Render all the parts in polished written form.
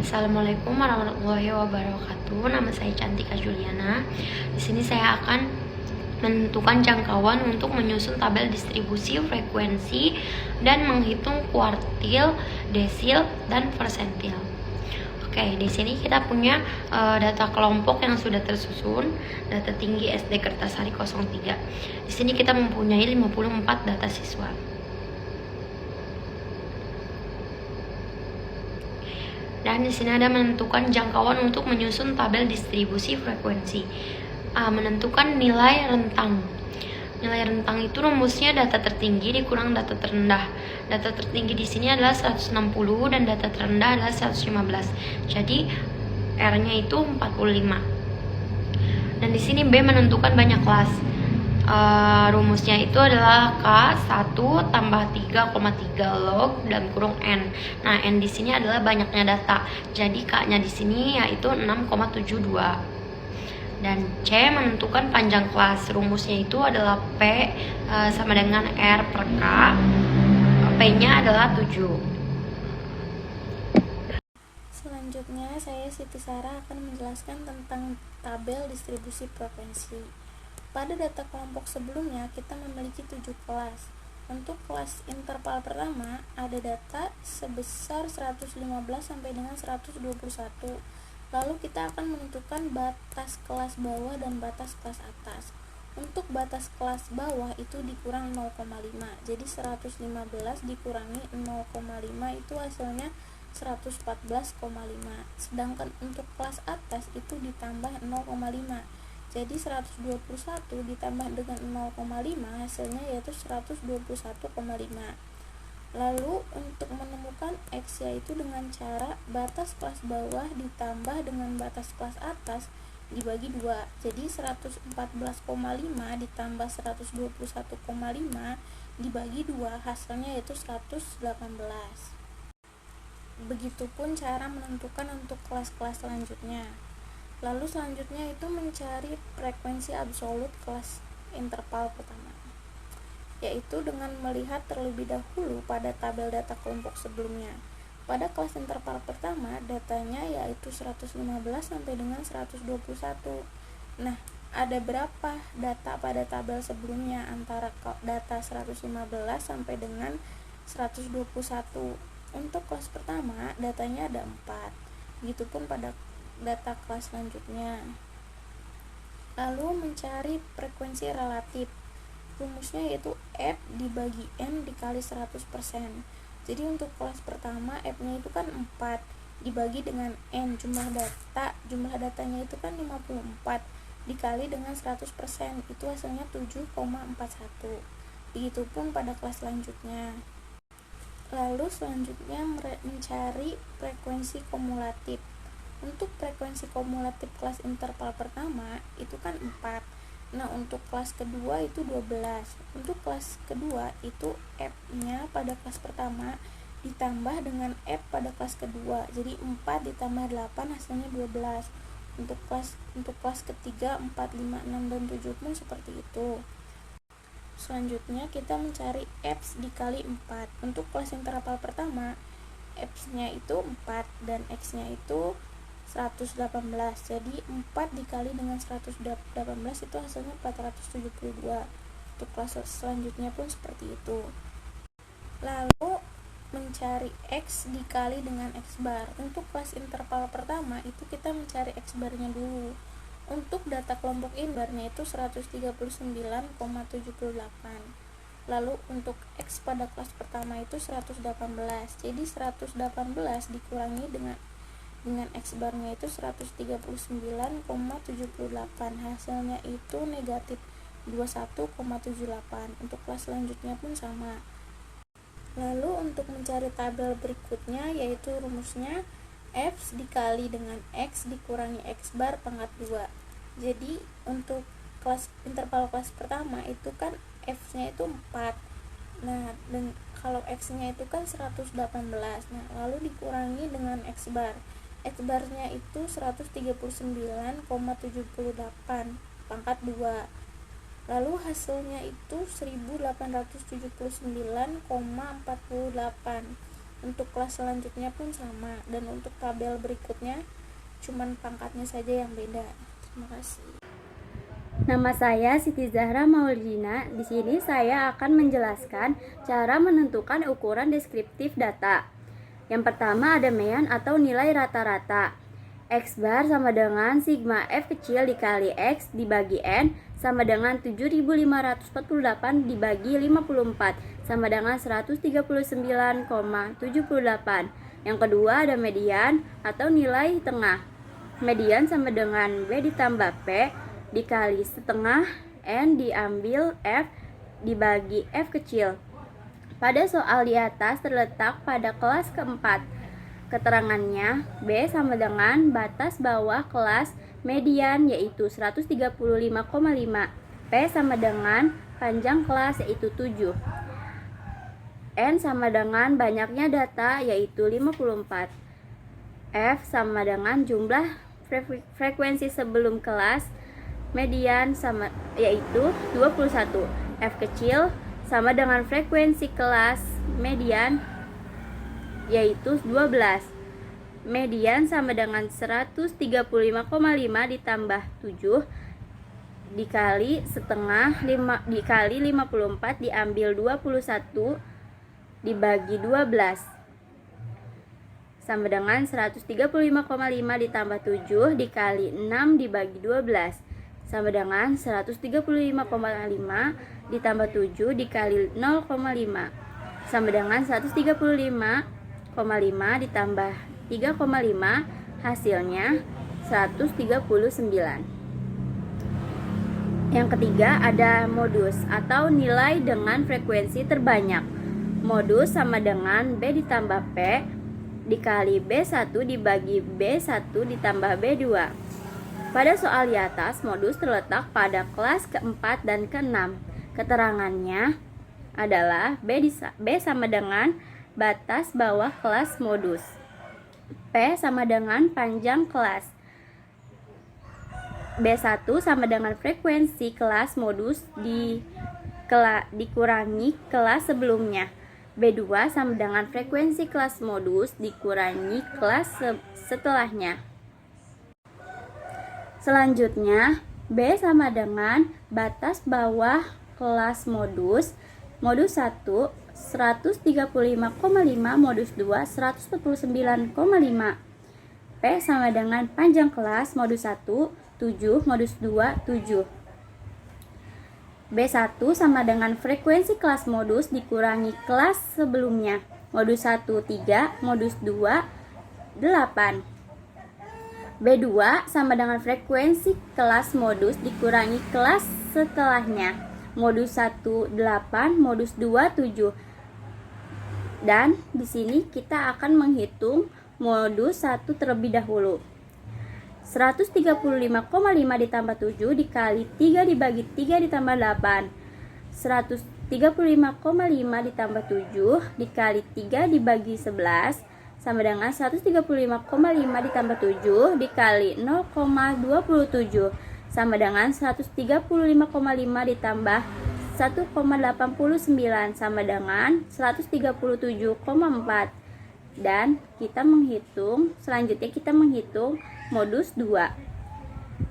Assalamualaikum warahmatullahi wabarakatuh. Nama saya Cantika Juliana. Di sini saya akan menentukan jangkauan untuk menyusun tabel distribusi frekuensi dan menghitung kuartil, desil, dan persentil. Oke, di sini kita punya data kelompok yang sudah tersusun, data tinggi SD Kertasari 03. Di sini kita mempunyai 54 data siswa. Dan di sini ada menentukan jangkauan untuk menyusun tabel distribusi frekuensi. Menentukan nilai rentang. Nilai rentang itu rumusnya data tertinggi dikurang data terendah. Data tertinggi di sini adalah 160 dan data terendah adalah 115. Jadi R-nya itu 45. Dan di sini B menentukan banyak kelas. Rumusnya itu adalah K1 tambah 3,3 log dalam kurung N. Nah, N di sini adalah banyaknya data. Jadi K-nya di sini yaitu 6,72. Dan C menentukan panjang kelas. Rumusnya itu adalah P sama dengan R per K. P-nya adalah 7. Selanjutnya, saya Siti Sarah akan menjelaskan tentang tabel distribusi frekuensi. Pada data kelompok sebelumnya, kita memiliki 7 kelas. Untuk kelas interval pertama, ada data sebesar 115 sampai dengan 121. Lalu kita akan menentukan batas kelas bawah dan batas kelas atas. Untuk batas kelas bawah itu dikurang 0,5. Jadi 115 dikurangi 0,5 itu hasilnya 114,5. Sedangkan untuk kelas atas itu ditambah 0,5. Jadi 121 ditambah dengan 0,5 hasilnya yaitu 121,5. Lalu untuk menemukan X yaitu dengan cara batas kelas bawah ditambah dengan batas kelas atas dibagi 2. Jadi 114,5 ditambah 121,5 dibagi 2 hasilnya yaitu 118. Begitupun cara menentukan untuk kelas-kelas selanjutnya. Lalu selanjutnya itu mencari frekuensi absolut kelas interval pertama, yaitu dengan melihat terlebih dahulu pada tabel data kelompok sebelumnya. Pada kelas interval pertama, datanya yaitu 115 sampai dengan 121. Nah, ada berapa data pada tabel sebelumnya antara data 115 sampai dengan 121? Untuk kelas pertama, datanya ada 4. Begitupun pada data kelas selanjutnya. Lalu mencari frekuensi relatif. Rumusnya yaitu F dibagi N dikali 100%. Jadi untuk kelas pertama F-nya itu kan 4 dibagi dengan N jumlah datanya itu kan 54 dikali dengan 100% itu hasilnya 7,41. Begitupun pada kelas selanjutnya. Lalu selanjutnya mencari frekuensi kumulatif. Untuk frekuensi kumulatif kelas interval pertama itu kan 4. Nah, untuk kelas kedua itu 12. Untuk kelas kedua itu F-nya pada kelas pertama ditambah dengan F pada kelas kedua. Jadi 4 ditambah 8 hasilnya 12. Untuk kelas ketiga 4, 5, 6 dan 7 pun seperti itu. Selanjutnya kita mencari X dikali 4. Untuk kelas interval pertama X-nya itu 4 dan X-nya itu 118. Jadi 4 dikali dengan 118 itu hasilnya 472. Untuk kelas selanjutnya pun seperti itu. Lalu mencari X dikali dengan X bar. Untuk kelas interval pertama itu kita mencari X barnya dulu. Untuk data kelompok ini barnya itu 139,78. Lalu untuk X pada kelas pertama itu 118. Jadi 118 dikurangi dengan X barnya itu 139,78. Hasilnya itu negatif 21,78. Untuk kelas selanjutnya pun sama. Lalu untuk mencari tabel berikutnya yaitu rumusnya F dikali dengan X dikurangi X bar pangkat 2. Jadi untuk interval kelas pertama itu kan F-nya itu 4. Nah, dan kalau X-nya itu kan 118. Nah, lalu dikurangi dengan X bar. X barnya itu 139,78 pangkat 2. Lalu hasilnya itu 1879,48. Untuk kelas selanjutnya pun sama, dan untuk tabel berikutnya cuman pangkatnya saja yang beda. Terima kasih. Nama saya Siti Zahra Maulidina. Di sini saya akan menjelaskan cara menentukan ukuran deskriptif data. Yang pertama ada mean atau nilai rata-rata. X bar sama dengan sigma F kecil dikali X dibagi N sama dengan 7548 dibagi 54 sama dengan 139,78. Yang kedua ada median atau nilai tengah. Median sama dengan B ditambah P dikali setengah N diambil F dibagi F kecil. Pada soal di atas terletak pada kelas keempat. Keterangannya, B sama dengan batas bawah kelas median yaitu 135,5. P sama dengan panjang kelas yaitu 7. N sama dengan banyaknya data yaitu 54. F sama dengan jumlah frekuensi sebelum kelas median sama yaitu 21. F kecil sama dengan frekuensi kelas median yaitu 12. Median sama dengan 135,5 ditambah 7 dikali setengah dikali 54 diambil 21 dibagi 12 sama dengan 135,5 ditambah 7 dikali 6 dibagi 12 sama dengan 135,5 ditambah 7 dikali 0,5 sama dengan 135,5 ditambah 3,5 hasilnya 139. Yang ketiga ada modus atau nilai dengan frekuensi terbanyak. Modus sama dengan B ditambah P dikali B1 dibagi B1 ditambah B2. Pada soal di atas, modus terletak pada kelas keempat dan keenam. Keterangannya adalah B sama dengan batas bawah kelas modus. P sama dengan panjang kelas. B1 sama dengan frekuensi kelas modus dikurangi kelas sebelumnya. B2 sama dengan frekuensi kelas modus dikurangi kelas setelahnya. Selanjutnya, B sama dengan batas bawah kelas modus. Modus 1 135,5, modus 2 149,5. P sama dengan panjang kelas modus 1 7, modus 2 7. B1 sama dengan frekuensi kelas modus dikurangi kelas sebelumnya. Modus 1 3, modus 2 8. B2 sama dengan frekuensi kelas modus dikurangi kelas setelahnya. Modus 1 8, modus 2 7. Dan di sini kita akan menghitung modus 1 terlebih dahulu. 135,5 ditambah 7 dikali 3 dibagi 3 ditambah 8. 135,5 ditambah 7 dikali 3 dibagi 11 sama dengan 135,5 ditambah 7 dikali 0,27 sama dengan 135,5 ditambah 1,89 sama dengan 137,4. Dan selanjutnya kita menghitung modus 2.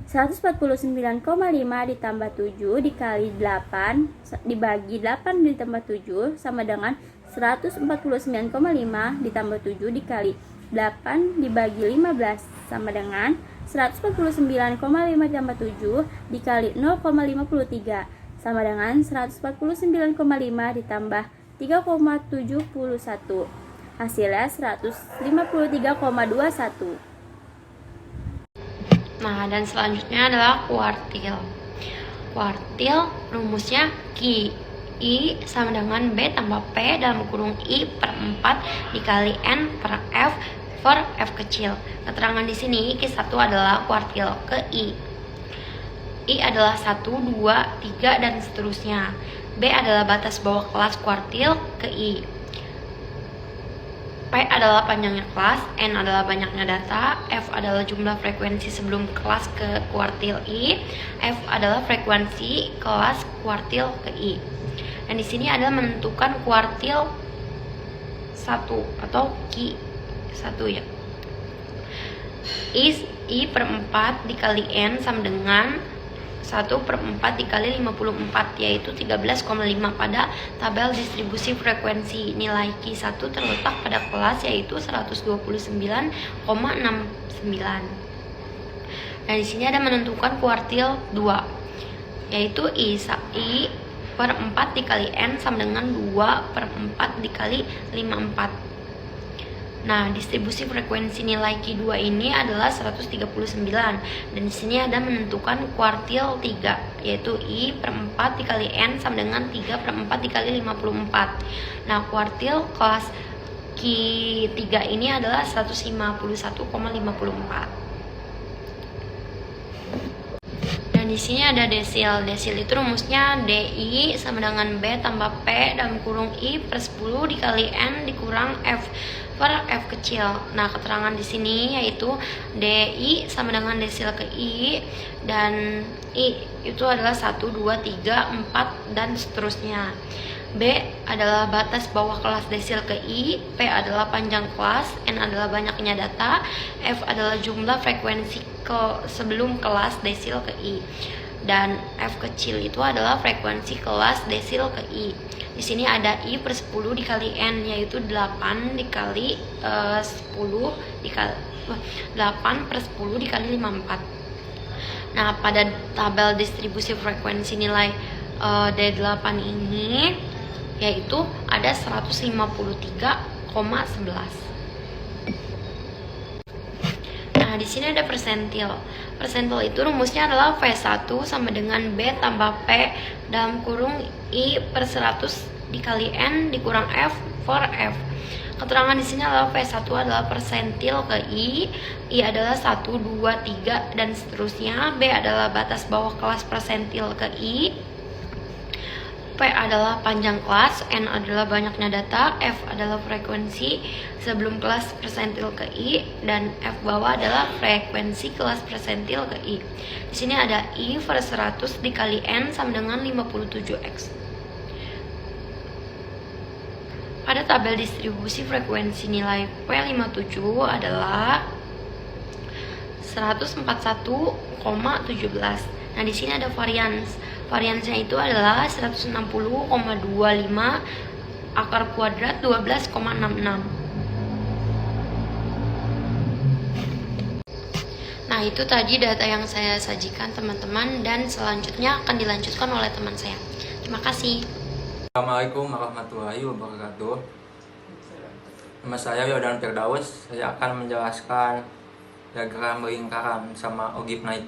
149,5 ditambah 7 dikali 8 dibagi 8 ditambah 7 sama dengan 149,5 ditambah 7 dikali 8 dibagi 15 sama dengan 149,5 ditambah 7 dikali 0,53 sama dengan 149,5 ditambah 3,71. Hasilnya 153,21. Nah, dan selanjutnya adalah kuartil. Kuartil rumusnya Q. I sama dengan B tambah P dalam kurung I per 4 dikali N per F per F kecil. Keterangan di sini Q1 adalah kuartil ke I. I adalah 1, 2, 3, dan seterusnya. B adalah batas bawah kelas kuartil ke I. P adalah panjangnya kelas, N adalah banyaknya data, F adalah jumlah frekuensi sebelum kelas ke kuartil I, F adalah frekuensi kelas kuartil ke I. Dan di sini adalah menentukan kuartil 1 atau Q 1 ya. I per 4 dikali N sama dengan 1 per 4 dikali 54, yaitu 13,5. Pada tabel distribusi frekuensi, nilai Q1 terletak pada kelas, yaitu 129,69. Nah, di sini ada menentukan kuartil 2, yaitu I per 4 dikali N sama dengan 2 per 4 dikali 54. Nah, distribusi frekuensi nilai Q2 ini adalah 139. Dan di sini ada menentukan kuartil 3, yaitu I per 4 dikali N sama dengan 3 per 4 dikali 54. Nah, kuartil kelas Q3 ini adalah 151,54. Dan di sini ada desil. Desil itu rumusnya DI sama dengan B tambah P dalam kurung I per 10 dikali N dikurang F per F kecil. Nah, keterangan di sini yaitu DI sama dengan desil ke I, dan I itu adalah 1, 2, 3, 4 dan seterusnya. B adalah batas bawah kelas desil ke I, P adalah panjang kelas, N adalah banyaknya data, F adalah jumlah frekuensi sebelum kelas desil ke I, dan F kecil itu adalah frekuensi kelas desil ke I. Di sini ada I per 10 dikali N, yaitu 8 dikali 10 dikali 8 per 10 dikali 54. Nah, pada tabel distribusi frekuensi nilai D8 ini yaitu ada 153,11. Nah, di sini ada persentil. Persentil itu rumusnya adalah V1 sama dengan B tambah P dalam kurung I per 100 dikali N dikurang F per F. Keterangan di sini adalah V1 adalah persentil ke I adalah 1, 2, 3 dan seterusnya. B adalah batas bawah kelas persentil ke I, P adalah panjang kelas, N adalah banyaknya data, F adalah frekuensi sebelum kelas persentil ke I, dan F bawah adalah frekuensi kelas persentil ke I. Di sini ada I per 100 dikali N sama dengan 57X. Pada tabel distribusi frekuensi nilai P57 adalah 141,17. Nah, di sini ada varians. Variansnya itu adalah 160,25 akar kuadrat 12,66. Nah, itu tadi data yang saya sajikan teman-teman, dan selanjutnya akan dilanjutkan oleh teman saya. Terima kasih. Assalamualaikum warahmatullahi wabarakatuh. Nama saya Yodan Firdaus. Saya akan menjelaskan diagram lingkaran sama ogib naik.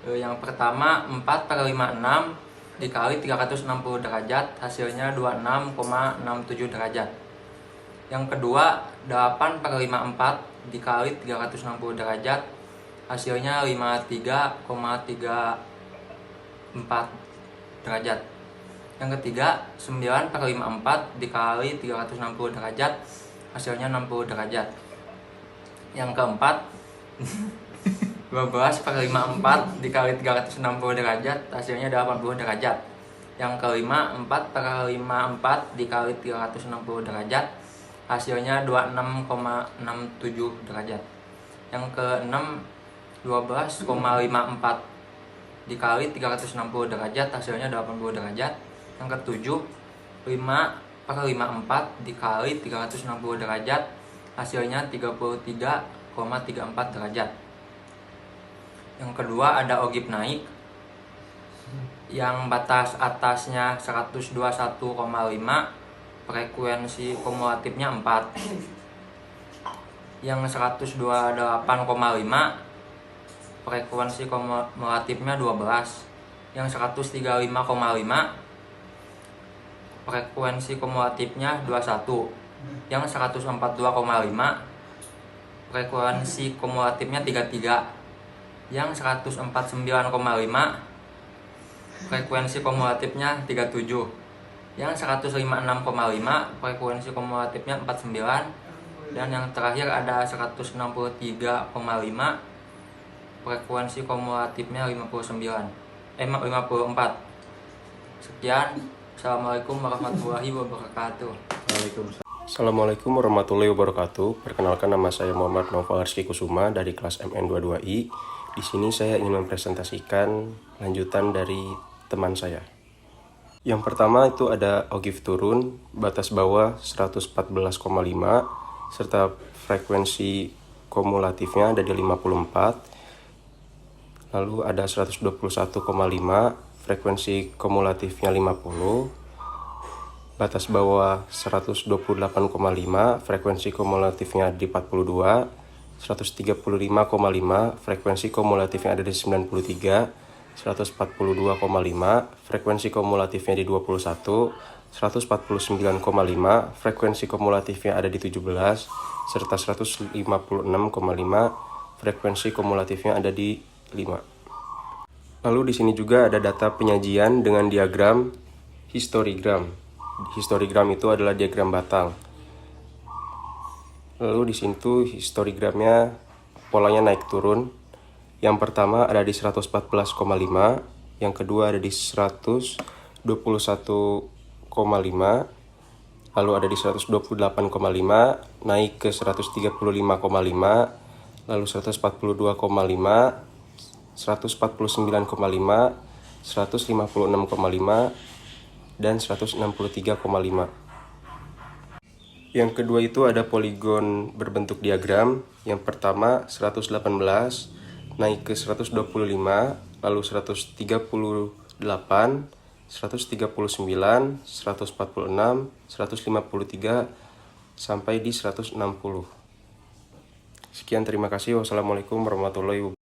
Yang pertama 4 per 56 dikali 360 derajat, hasilnya 26,67 derajat. Yang kedua 8 per 54 dikali 360 derajat, hasilnya 53,34 derajat. Yang ketiga 9 per 54 dikali 360 derajat, hasilnya 60 derajat. Yang keempat 12 per 54 dikali 360 derajat, hasilnya 80 derajat. Yang kelima 4 per 54 dikali 360 derajat, hasilnya 26,67 derajat. Yang keenam 12,54 dikali 360 derajat, hasilnya 80 derajat. Yang ketujuh 5 per 54 dikali 360 derajat, hasilnya 33,34 derajat. Yang kedua ada ogib naik yang batas atasnya 121,5, frekuensi kumulatifnya 4. Yang 128,5 frekuensi kumulatifnya 12. Yang 135,5 frekuensi kumulatifnya 21. Yang 142,5 frekuensi kumulatifnya 33. Yang 149,5 frekuensi kumulatifnya 37. Yang 156,5 frekuensi kumulatifnya 49. Dan yang terakhir ada 163,5 frekuensi kumulatifnya 54. Sekian. Assalamualaikum warahmatullahi wabarakatuh. Assalamualaikum warahmatullahi wabarakatuh. Perkenalkan, nama saya Muhammad Noval Rizky Kusuma dari kelas MN22I. Di sini saya ingin mempresentasikan lanjutan dari teman saya. Yang pertama itu ada ogive turun, batas bawah 114,5, serta frekuensi kumulatifnya ada di 54. Lalu ada 121,5, frekuensi kumulatifnya 50. Batas bawah 128,5, frekuensi kumulatifnya di 42, 135,5, frekuensi kumulatifnya ada di 93, 142,5, frekuensi kumulatifnya di 21, 149,5, frekuensi kumulatifnya ada di 17, serta 156,5, frekuensi kumulatifnya ada di 5. Lalu di sini juga ada data penyajian dengan diagram histogram. Histogram itu adalah diagram batang. Lalu di sini tuh histogramnya polanya naik turun. Yang pertama ada di 114,5, yang kedua ada di 121,5, lalu ada di 128,5, naik ke 135,5, lalu 142,5, 149,5, 156,5, dan 163,5. Yang kedua itu ada poligon berbentuk diagram. Yang pertama 118 naik ke 125, lalu 138, 139, 146, 153 sampai di 160. Sekian, terima kasih. Wassalamualaikum warahmatullahi wabarakatuh.